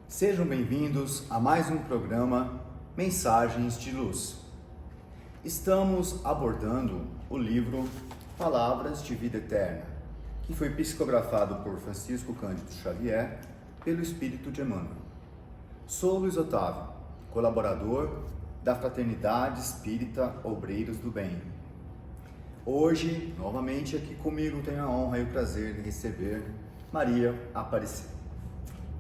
Sejam bem-vindos a mais um programa Mensagens de Luz. Estamos abordando o livro Palavras de Vida Eterna, que foi psicografado por Francisco Cândido Xavier pelo Espírito de Emmanuel. Sou Luiz Otávio, colaborador da Fraternidade Espírita Obreiros do Bem. Hoje, novamente aqui comigo, tenho a honra e o prazer de receber Maria Aparecida.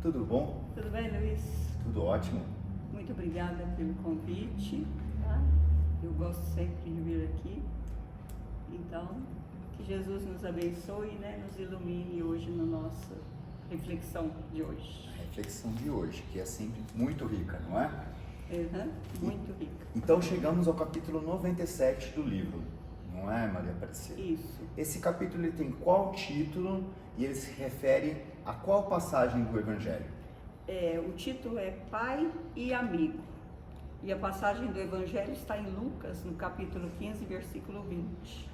Tudo bom? Tudo bem, Luiz? Tudo ótimo. Muito obrigada pelo convite. Tá? Eu gosto sempre de vir aqui. Então, que Jesus nos abençoe, né? Nos ilumine hoje na nossa reflexão de hoje. A reflexão de hoje, que é sempre muito rica, não é? Muito rica. Então chegamos ao capítulo 97 do livro, não é, Maria Aparecida? Isso. Esse capítulo ele tem qual título e ele se refere a qual passagem do Evangelho? O título é Pai e Amigo. E a passagem do Evangelho está em Lucas, no capítulo 15, versículo 20.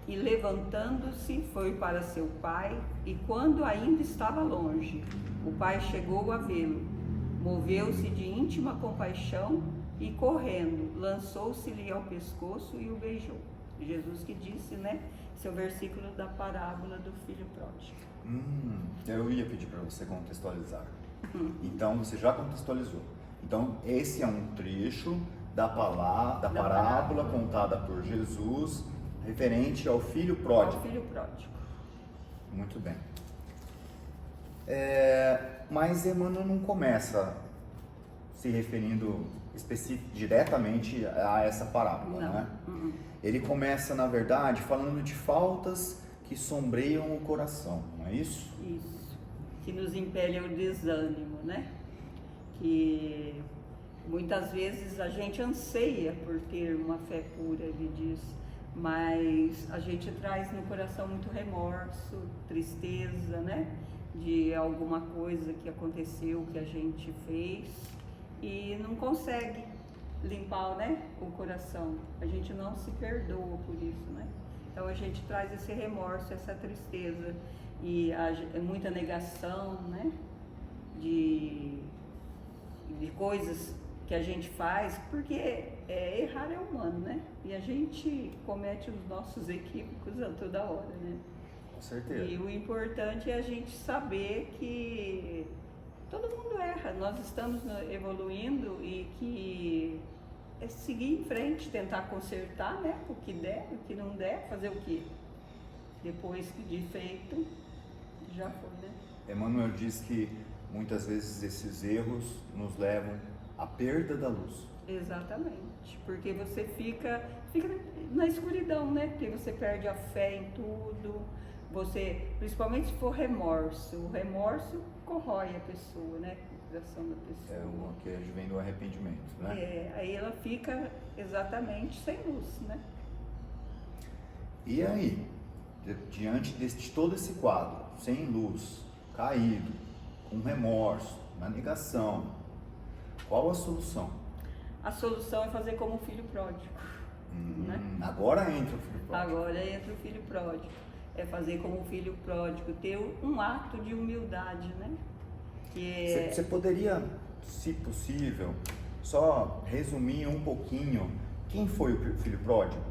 E levantando-se, foi para seu pai, e quando ainda estava longe, o pai chegou a vê-lo. Moveu-se de íntima compaixão e, correndo, lançou-se-lhe ao pescoço e o beijou. Jesus que disse, né? Esse é o versículo da parábola do filho pródigo. Eu ia pedir para você contextualizar. Então, você já contextualizou. Então, esse é um trecho da parábola contada por Jesus, referente ao filho pródigo. Ao filho pródigo. Muito bem. Mas Emmanuel não começa se referindo diretamente a essa parábola, não é? Ele começa, na verdade, falando de faltas que sombreiam o coração, não é isso? Isso. Que nos impele ao desânimo, né? Que muitas vezes a gente anseia por ter uma fé pura, ele diz, mas a gente traz no coração muito remorso, tristeza, né? De alguma coisa que aconteceu, que a gente fez e não consegue limpar, né, o coração. A gente não se perdoa por isso, né? Então a gente traz esse remorso, essa tristeza e muita negação, né, de coisas que a gente faz, porque errar é humano, né? E a gente comete os nossos equívocos a toda hora, né? Com certeza. E o importante é a gente saber que todo mundo erra, nós estamos evoluindo e que é seguir em frente, tentar consertar, né? O que der, o que não der, fazer o quê? Depois que de feito, já foi, né? Emmanuel diz que muitas vezes esses erros nos levam à perda da luz. Exatamente, porque você fica na escuridão, né? Porque você perde a fé em tudo, você, principalmente se for remorso, o remorso corrói a pessoa, né? O coração da pessoa. É o que vem do arrependimento, né? Aí ela fica exatamente sem luz, né? E aí, diante de todo esse quadro, sem luz, caído, com remorso, na negação, qual a solução? A solução é fazer como o filho pródigo, né? Agora entra o filho pródigo. Agora entra o filho pródigo. É fazer como o filho pródigo, ter um ato de humildade, né? Você poderia, se possível, só resumir um pouquinho quem foi o filho pródigo?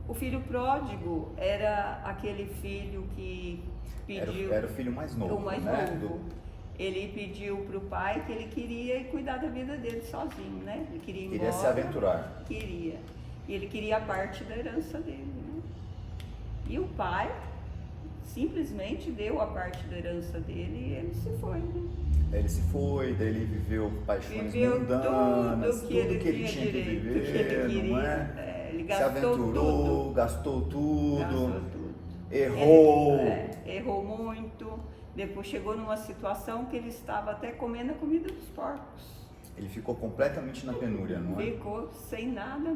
O filho pródigo era aquele filho que pediu... Era o filho mais novo, o mais né? novo. Ele pediu para o pai que ele queria cuidar da vida dele sozinho, né? Ele queria ir embora. Queria se aventurar. Queria. E ele queria a parte da herança dele, né? E o pai simplesmente deu a parte da herança dele e ele se foi, né? Ele se foi, daí ele viveu paixões Viveu mundanas, tudo que ele tinha tinha que dereito, viver, que ele queria. não é? Ele Se gastou aventurou, tudo. gastou tudo, Gastou tudo. errou. Errou muito. Depois chegou numa situação que ele estava até comendo a comida dos porcos. Ele ficou completamente na penúria, não é? Ficou sem nada.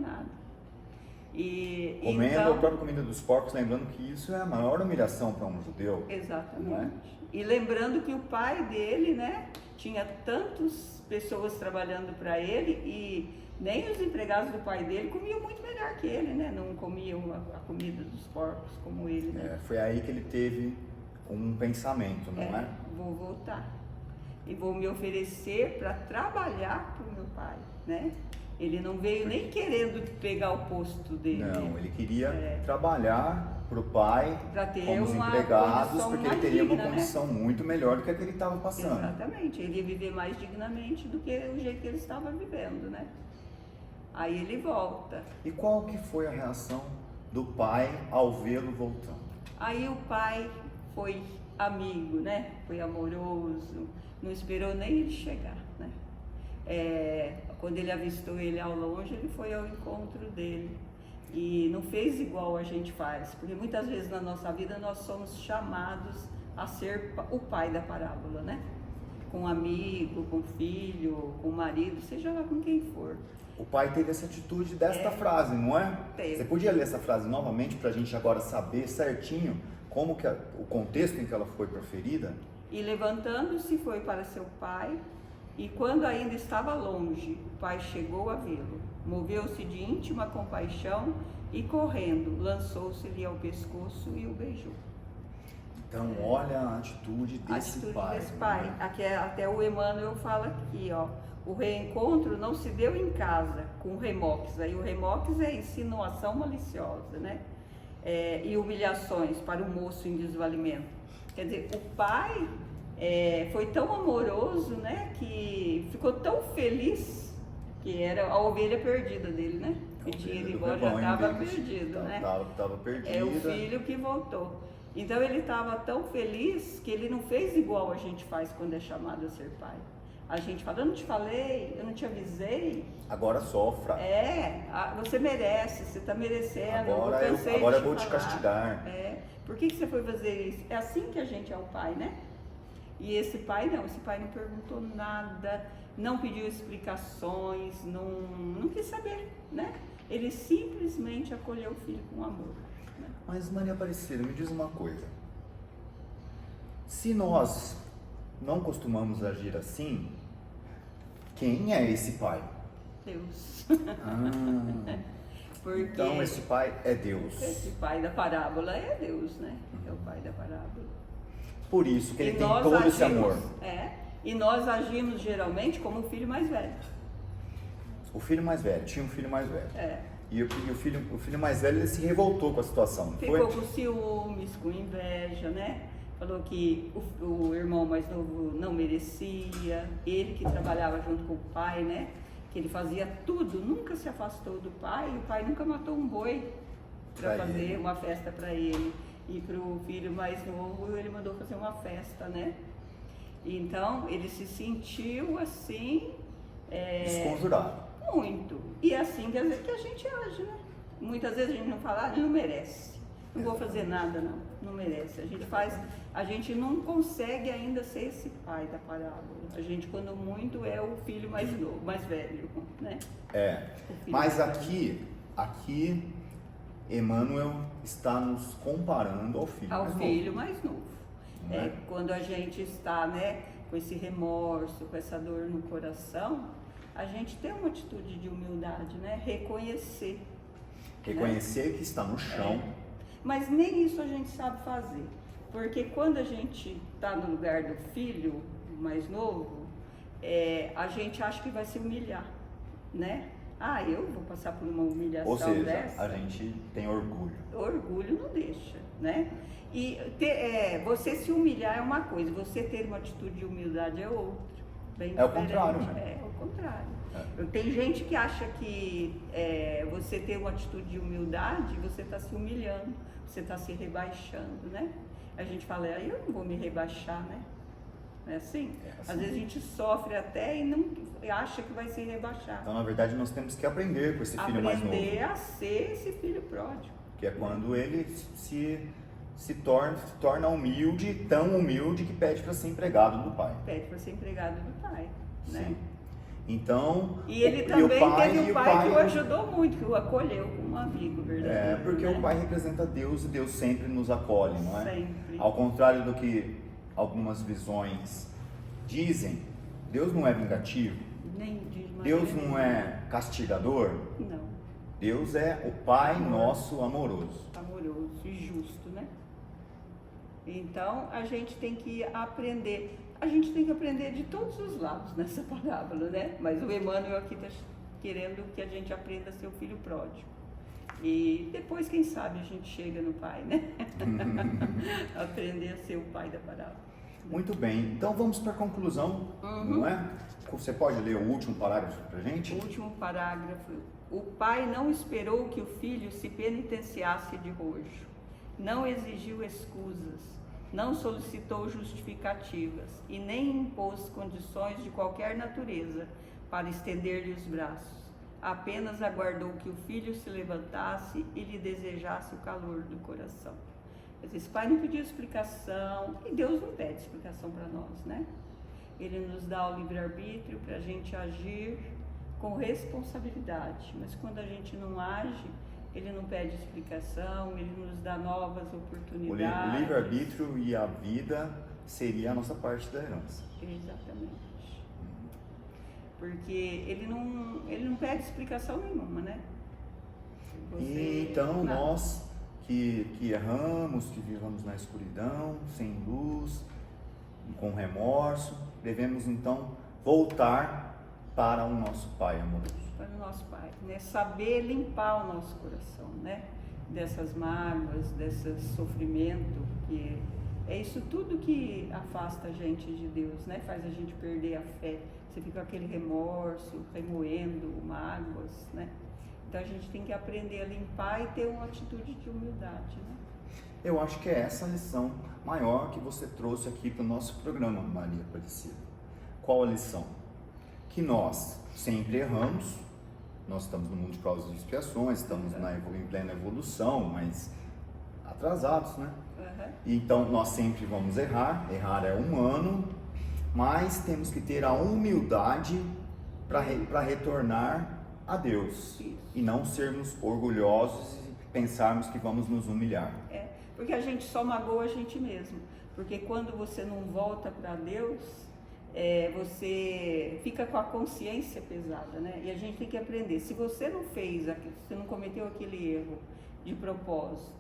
Comendo então, a própria comida dos porcos, lembrando que isso é a maior humilhação para um judeu. Exatamente. Não é? E lembrando que o pai dele, né, tinha tantas pessoas trabalhando para ele e nem os empregados do pai dele comiam muito melhor que ele, né? Não comiam a comida dos porcos como ele, né? Foi aí que ele teve um pensamento, não é? Vou voltar. e vou me oferecer para trabalhar para o meu pai, né? Ele não veio nem querendo pegar o posto dele. Não, ele queria trabalhar para o pai ter como os uma empregados, condição porque ele mais teria digna, uma condição muito melhor do que a que ele estava passando. Exatamente, ele ia viver mais dignamente do que o jeito que ele estava vivendo, né? Aí ele volta. E qual que foi a reação do pai ao vê-lo voltando? Aí o pai foi amigo, né? Foi amoroso, não esperou nem ele chegar, né? Quando ele avistou ele ao longe, ele foi ao encontro dele e não fez igual a gente faz, porque muitas vezes na nossa vida nós somos chamados a ser o pai da parábola, né? Com um amigo, com filho, com marido, seja lá com quem for. O pai teve essa atitude desta frase, não é? Teve. Você podia ler essa frase novamente para a gente agora saber certinho como que o contexto em que ela foi proferida? E levantando-se foi para seu pai, e quando ainda estava longe, o pai chegou a vê-lo. Moveu-se de íntima compaixão e correndo, lançou-se-lhe ao pescoço e o beijou. Então, olha a atitude desse pai. Né? Aqui, até o Emmanuel fala aqui, ó. O reencontro não se deu em casa com o remoques. Aí o remoques é insinuação maliciosa, né? E humilhações para o moço em desvalimento. Quer dizer, o pai foi tão amoroso, né? Que ficou tão feliz, que era a ovelha perdida dele, né? Que tinha ido embora, já estava perdido, né? Estava perdido. É o filho que voltou. Então ele estava tão feliz que ele não fez igual a gente faz quando é chamado a ser pai. A gente fala, eu não te falei, eu não te avisei. Agora sofra. Você merece, você está merecendo. Agora eu vou te castigar. Por que você foi fazer isso? É assim que a gente é o pai, né? E esse pai não perguntou nada, não pediu explicações, não quis saber, né? Ele simplesmente acolheu o filho com amor. Né? Mas Maria Aparecida, me diz uma coisa. Se nós não costumamos agir assim, quem é esse pai? Deus. Porque então esse pai é Deus. Esse pai da parábola é Deus, né? É o pai da parábola. Por isso que ele tem todo esse amor. E nós agimos geralmente como o filho mais velho. O filho mais velho, tinha um filho mais velho. E o filho mais velho, ele se revoltou com a situação, não foi? Ficou com ciúmes, com inveja, né? Falou que o irmão mais novo não merecia, ele que trabalhava junto com o pai, né? Que ele fazia tudo, nunca se afastou do pai, e o pai nunca matou um boi para fazer uma festa para ele. E para o filho mais novo, ele mandou fazer uma festa, né? Então, ele se sentiu assim... desconjurado. Muito. E é assim que a gente age, né? Muitas vezes a gente não fala, não merece. Não vou fazer nada, não merece. A gente não consegue ainda ser esse pai da parábola. A gente, quando muito, é o filho mais novo, mais velho, né? Mas aqui, Emmanuel está nos comparando ao filho mais novo. Quando a gente está, né, com esse remorso, com essa dor no coração, a gente tem uma atitude de humildade, né? Reconhecer. Reconhecer que está no chão. Mas nem isso a gente sabe fazer. Porque quando a gente está no lugar do filho mais novo, a gente acha que vai se humilhar, né? Eu vou passar por uma humilhação dessa. Ou seja, a gente tem orgulho. Orgulho não deixa, né? E você se humilhar é uma coisa, você ter uma atitude de humildade é outra. É o contrário, né? É o contrário. Tem gente que acha que você ter uma atitude de humildade, você está se humilhando, você está se rebaixando, né? A gente fala, eu não vou me rebaixar, né? Não é assim? Às vezes a gente sofre até e não acha que vai se rebaixar. Então, na verdade, nós temos que aprender com esse filho mais novo. Aprender a ser esse filho pródigo. Que é quando ele se torna humilde, tão humilde que pede para ser empregado do pai. Pede para ser empregado do pai, né? Sim. Então, e ele também teve um pai que o ajudou muito, que o acolheu como um amigo verdadeiro. Porque né? o pai representa Deus e Deus sempre nos acolhe, não é? Sempre. Ao contrário do que algumas visões dizem, Deus não é vingativo. Nem diz mais. Deus não é castigador. Não. Deus é o Pai nosso amoroso. Amoroso e justo, né? Então, a gente tem que aprender. a gente tem que aprender de todos os lados nessa parábola, né? Mas o Emmanuel aqui está querendo que a gente aprenda a ser o filho pródigo. E depois, quem sabe, a gente chega no pai, né? Aprender a ser o pai da parábola. Muito bem, então vamos para a conclusão, não é? Você pode ler o último parágrafo para a gente? O último parágrafo. O pai não esperou que o filho se penitenciasse de rojo, não exigiu escusas, não solicitou justificativas e nem impôs condições de qualquer natureza para estender-lhe os braços. Apenas aguardou que o filho se levantasse e lhe desejasse o calor do coração. Esse pai não pediu explicação, e Deus não pede explicação para nós, né? Ele nos dá o livre-arbítrio para a gente agir com responsabilidade, mas quando a gente não age, ele não pede explicação, ele nos dá novas oportunidades. O livre-arbítrio e a vida seria a nossa parte da herança. Exatamente. Porque ele não pede explicação nenhuma, né? Então nós que erramos, que vivamos na escuridão, sem luz, com remorso, devemos então voltar para o nosso Pai amoroso. Para o nosso Pai, né? Saber limpar o nosso coração, né? Dessas mágoas, desse sofrimento, que é isso tudo que afasta a gente de Deus, né? Faz a gente perder a fé. Você fica com aquele remorso, remoendo mágoas, né? Então a gente tem que aprender a limpar e ter uma atitude de humildade, né? Eu acho que é essa a lição maior que você trouxe aqui para o nosso programa, Maria Aparecida. Qual a lição? Que nós sempre erramos, nós estamos no mundo de causas e expiações, estamos em plena evolução, mas atrasados, né? Então nós sempre vamos errar é humano, mas temos que ter a humildade para retornar a Deus. Isso. E não sermos orgulhosos e pensarmos que vamos nos humilhar. Porque a gente só magoa a gente mesmo. Porque quando você não volta para Deus, você fica com a consciência pesada, né? E a gente tem que aprender. Se você não fez aquilo, se você não cometeu aquele erro de propósito,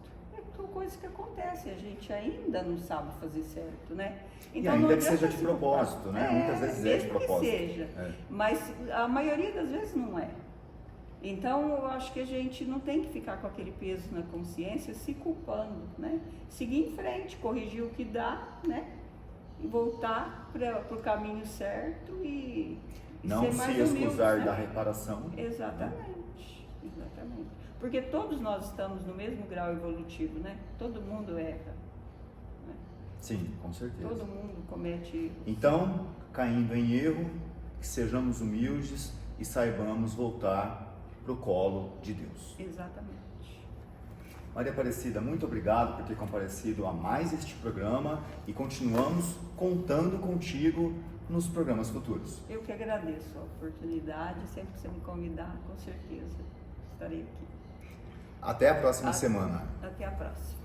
são coisas que acontecem, a gente ainda não sabe fazer certo, né? Então, e ainda que seja de propósito, né? Muitas vezes é de propósito. Que seja, mas a maioria das vezes não é. Então, eu acho que a gente não tem que ficar com aquele peso na consciência, se culpando, né? Seguir em frente, corrigir o que dá, né? E voltar para o caminho certo e não ser mais se humilde, excusar né? da reparação. Exatamente, exatamente. Porque todos nós estamos no mesmo grau evolutivo, né? Todo mundo erra. Né? Sim, com certeza. Todo mundo comete erros. Então, caindo em erro, que sejamos humildes e saibamos voltar para o colo de Deus. Exatamente. Maria Aparecida, muito obrigado por ter comparecido a mais este programa e continuamos contando contigo nos programas futuros. Eu que agradeço a oportunidade, sempre que você me convidar, com certeza estarei aqui. Até a próxima semana. Até a próxima.